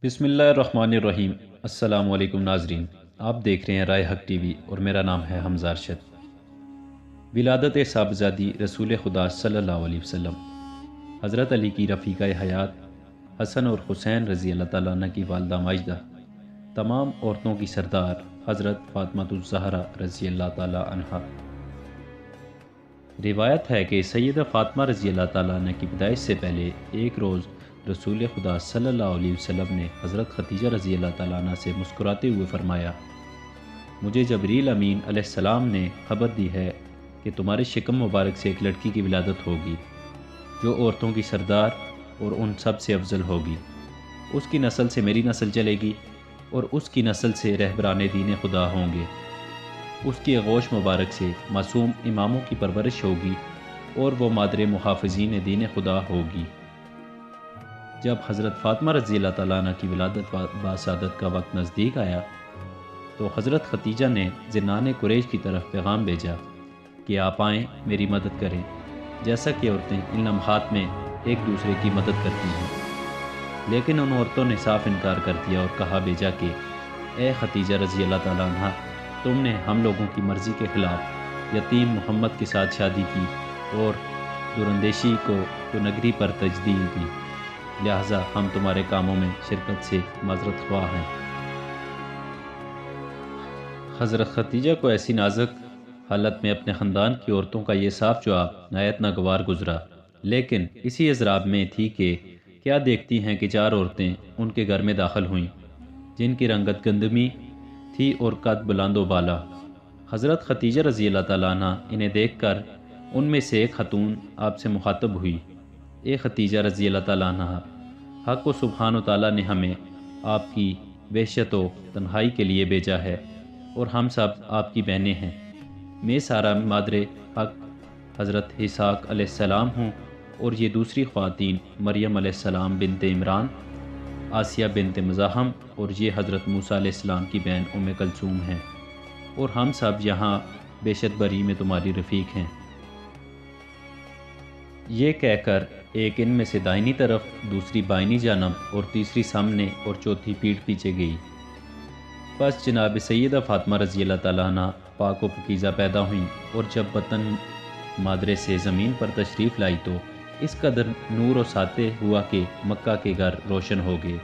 بسم اللہ الرحمن الرحیم۔ السلام علیکم ناظرین، آپ دیکھ رہے ہیں رائے حق ٹی وی اور میرا نام ہے حمزہ ارشد۔ ولادت صاحبزادی رسول خدا صلی اللہ علیہ وسلم، حضرت علی کی رفیقہ حیات حسن اور حسین رضی اللہ تعالیٰ عنہ کی والدہ ماجدہ، تمام عورتوں کی سردار حضرت فاطمہ الزہرا رضی اللہ تعالیٰ عنہا۔ روایت ہے کہ سیدہ فاطمہ رضی اللہ تعالیٰ عنہ کی پیدائش سے پہلے ایک روز رسول خدا صلی اللہ علیہ وسلم نے حضرت خدیجہ رضی اللہ تعالیٰ عنہ سے مسکراتے ہوئے فرمایا، مجھے جبریل امین علیہ السلام نے خبر دی ہے کہ تمہارے شکم مبارک سے ایک لڑکی کی ولادت ہوگی جو عورتوں کی سردار اور ان سب سے افضل ہوگی۔ اس کی نسل سے میری نسل چلے گی اور اس کی نسل سے رہبران دین خدا ہوں گے۔ اس کی آغوش مبارک سے معصوم اماموں کی پرورش ہوگی اور وہ مادر محافظین دین خدا ہوگی۔ جب حضرت فاطمہ رضی اللہ تعالیٰ عنہ کی ولادت و باسعادت کا وقت نزدیک آیا تو حضرت خدیجہ نے زنان قریش کی طرف پیغام بھیجا کہ آپ آئیں، میری مدد کریں، جیسا کہ عورتیں ان لمحات میں ایک دوسرے کی مدد کرتی ہیں۔ لیکن ان عورتوں نے صاف انکار کر دیا اور کہا بھیجا کہ اے خدیجہ رضی اللہ تعالیٰ عنہ، تم نے ہم لوگوں کی مرضی کے خلاف یتیم محمد کے ساتھ شادی کی اور دراندیشی کو تو نگری پر تجدید دی، لہٰذا ہم تمہارے کاموں میں شرکت سے معذرت خواہ ہیں۔ حضرت خدیجہ کو ایسی نازک حالت میں اپنے خاندان کی عورتوں کا یہ صاف جواب نہایت ناگوار گزرا، لیکن اسی اضطراب میں تھی کہ کیا دیکھتی ہیں کہ چار عورتیں ان کے گھر میں داخل ہوئیں جن کی رنگت گندمی تھی اور قد بلند و بالا۔ حضرت خدیجہ رضی اللہ تعالیٰ عنہ انہیں دیکھ کر ان میں سے ایک خاتون آپ سے مخاطب ہوئی، اے خدیجہ رضی اللہ تعالیٰ عنہ، حق و سبحانہ و تعالیٰ نے ہمیں آپ کی وحشت و تنہائی کے لیے بھیجا ہے اور ہم سب آپ کی بہنیں ہیں۔ میں سارا مادر حق حضرت اسحاق علیہ السلام ہوں اور یہ دوسری خواتین مریم علیہ السلام بنت عمران، آسیہ بنت مزاحم اور یہ حضرت موسیٰ علیہ السلام کی بہن ام کلثوم ہیں، اور ہم سب یہاں بیشت بری میں تمہاری رفیق ہیں۔ یہ کہہ کر ایک ان میں سے دائنی طرف، دوسری بائنی جانب اور تیسری سامنے اور چوتھی پیٹھ پیچھے گئی۔ پس جناب سیدہ فاطمہ رضی اللہ تعالیٰ عنہ پاک و پاکیزہ پیدا ہوئیں اور جب وطن مادرے سے زمین پر تشریف لائی تو اس قدر نور و ساطع ہوا کہ مکہ کے گھر روشن ہو گئے،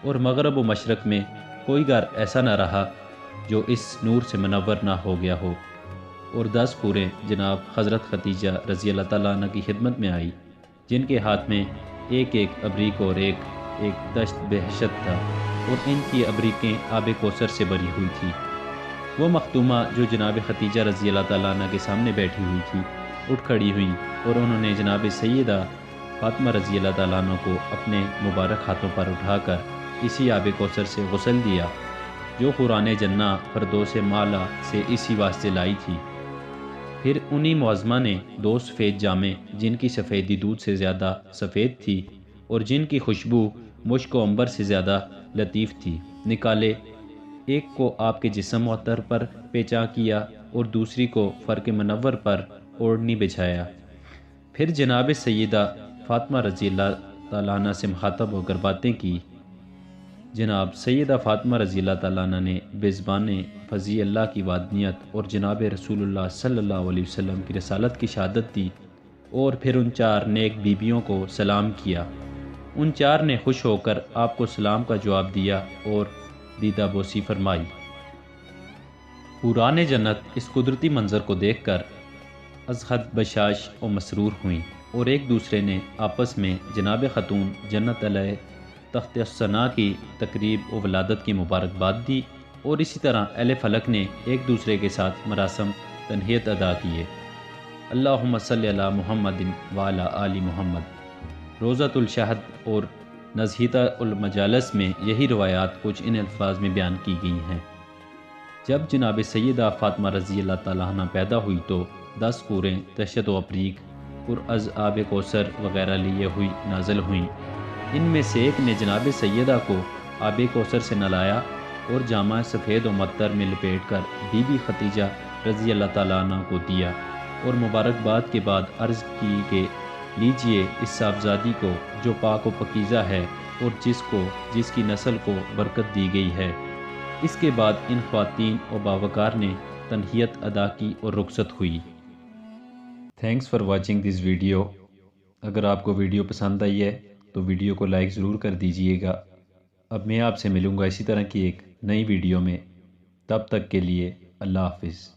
اور مغرب و مشرق میں کوئی گھر ایسا نہ رہا جو اس نور سے منور نہ ہو گیا ہو۔ اور 10 حوریں جناب حضرت خدیجہ رضی اللہ تعالیٰ عنہ کی خدمت میں آئی، جن کے ہاتھ میں ایک ایک ابریق اور ایک دشت بہشت تھا، اور ان کی ابریقیں آب کوثر سے بری ہوئی تھی۔ وہ مختومہ جو جناب خدیجہ رضی اللہ تعالیٰ عنہ کے سامنے بیٹھی ہوئی تھی اٹھ کھڑی ہوئیں، اور انہوں نے جناب سیدہ فاطمہ رضی اللہ تعالیٰ عنہ کو اپنے مبارک ہاتھوں پر اٹھا کر اسی آب کوثر سے غسل دیا جو قرآن جنہ فردوس معلیٰ سے اسی واسطے لائی تھی۔ پھر انہی معظمہ نے 2 سفید جامے جن کی سفیدی دودھ سے زیادہ سفید تھی اور جن کی خوشبو مشک و عنبر سے زیادہ لطیف تھی نکالے، ایک کو آپ کے جسم معطر پر پیچاں کیا اور دوسری کو فرق منور پر اوڑھنی بچھایا۔ پھر جناب سیدہ فاطمہ رضی اللہ تعالیٰ عنہ سے مخاطب ہو کر باتیں کی۔ جناب سیدہ فاطمہ رضی اللہ تعالیٰ عنہ نے بے زبان فضی اللہ کی وحدانیت اور جناب رسول اللہ صلی اللہ علیہ وسلم کی رسالت کی شہادت دی، اور پھر ان 4 نیک بیبیوں کو سلام کیا۔ ان 4 نے خوش ہو کر آپ کو سلام کا جواب دیا اور دیدہ بوسی فرمائی۔ حوران جنت اس قدرتی منظر کو دیکھ کر از حد بشاش و مسرور ہوئیں، اور ایک دوسرے نے آپس میں جناب خاتون جنت علیہ تخت الثنا کی تقریب و ولادت کی مبارکباد دی، اور اسی طرح اہل فلک نے ایک دوسرے کے ساتھ مراسم تہنیت ادا کیے۔ اللہم صلی علی محمد وعلی آل محمد۔ روضۃ الشہد اور نزہۃ المجالس میں یہی روایات کچھ ان الفاظ میں بیان کی گئی ہیں۔ جب جناب سیدہ فاطمہ رضی اللہ تعالیٰ عنہ پیدا ہوئی تو 10 حوریں دشت و ابریق پر از آب کوثر وغیرہ لیے ہوئی نازل ہوئیں۔ ان میں سے ایک نے جناب سیدہ کو آب کوثر سے نلایا اور جامہ سفید و معطر میں لپیٹ کر بی بی خدیجہ رضی اللہ تعالیٰ عنہ کو دیا، اور مبارکباد کے بعد عرض کی کہ لیجئے اس صاحبزادی کو جو پاک و پاکیزہ ہے اور جس کی نسل کو برکت دی گئی ہے۔ اس کے بعد ان خواتین و باوقار نے تنحیت ادا کی اور رخصت ہوئی۔ Thanks for watching this video. اگر آپ کو ویڈیو پسند آئی ہے تو ویڈیو کو لائک ضرور کر دیجئے گا۔ اب میں آپ سے ملوں گا اسی طرح کی ایک نئی ویڈیو میں۔ تب تک کے لیے اللہ حافظ۔